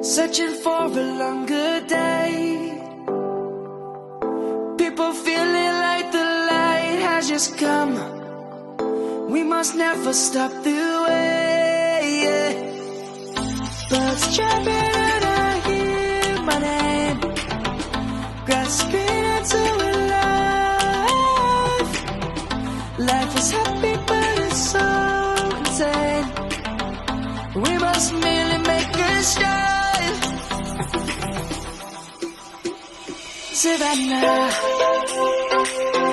searching for a longer day. People feeling like the light has just come. We must never stop the way. Birds chirping and I hear my name, grasping into life. Life is happy but it's so insane. We must merely make a start. Savannah,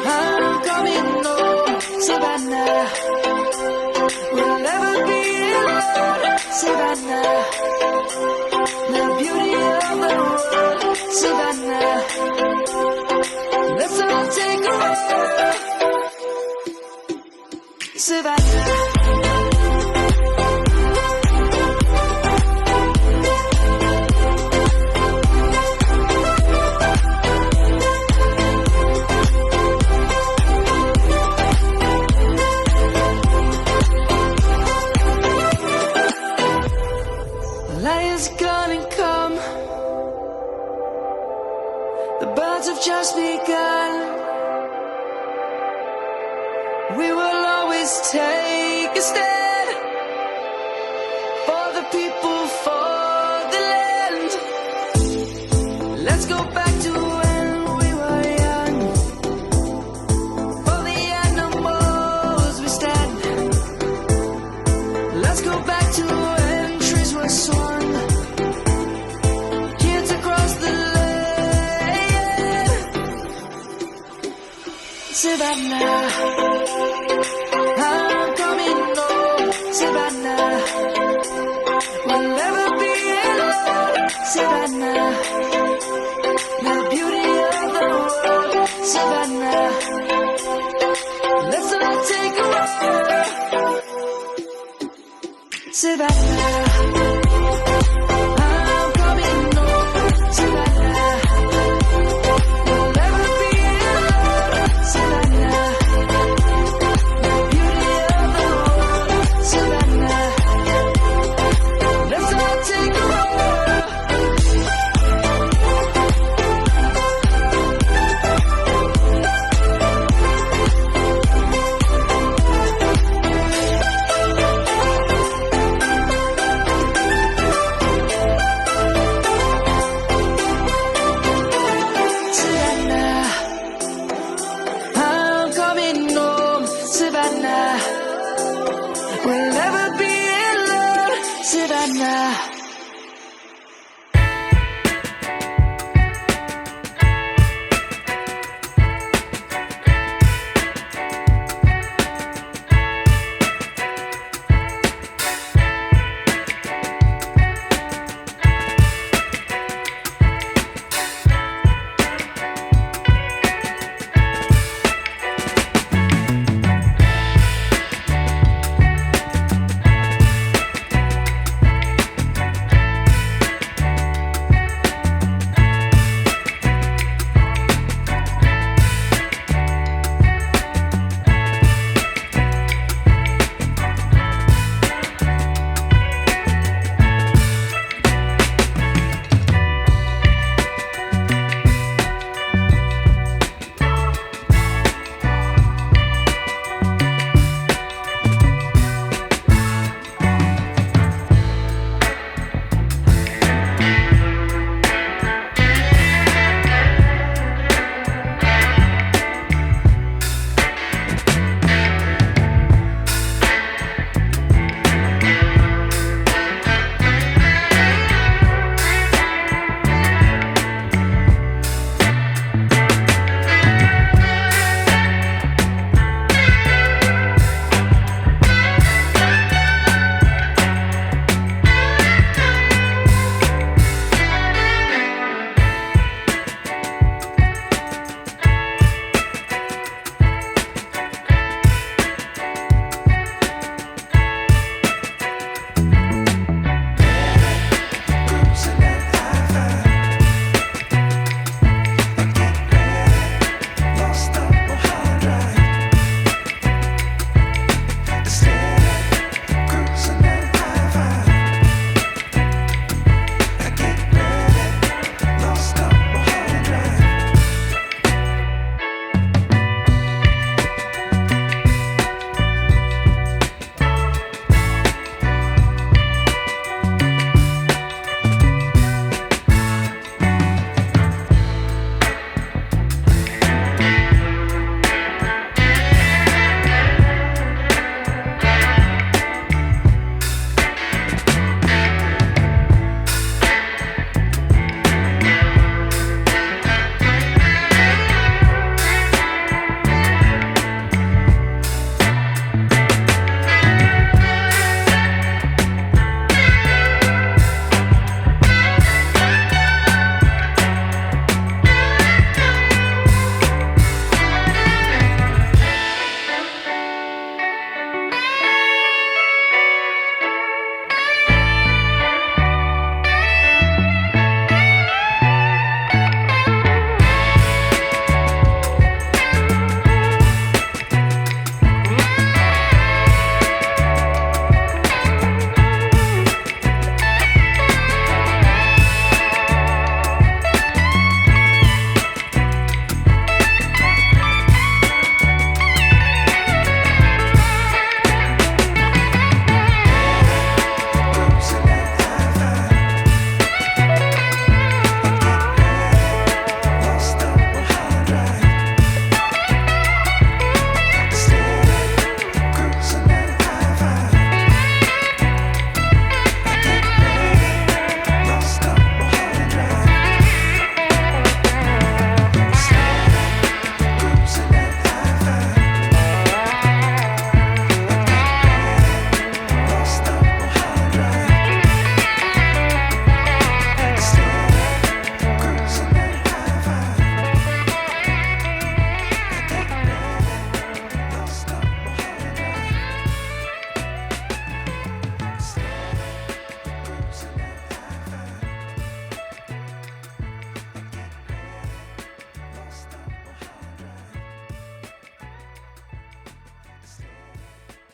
I'm coming home. Savannah, we'll never be alone. Savannah, the beauty of the world. Savannah, let's all take a ride. Savannah. Lion's gonna come. The birds have just begun. We will always take a stand for the people, for the land. Let's go back to when we were young. For the animals we stand. Let's go back to when trees were swung. Savannah, I'm coming home. Savannah, we'll never be alone. Savannah, the beauty of the world. Savannah, let's all take a ride. Savannah.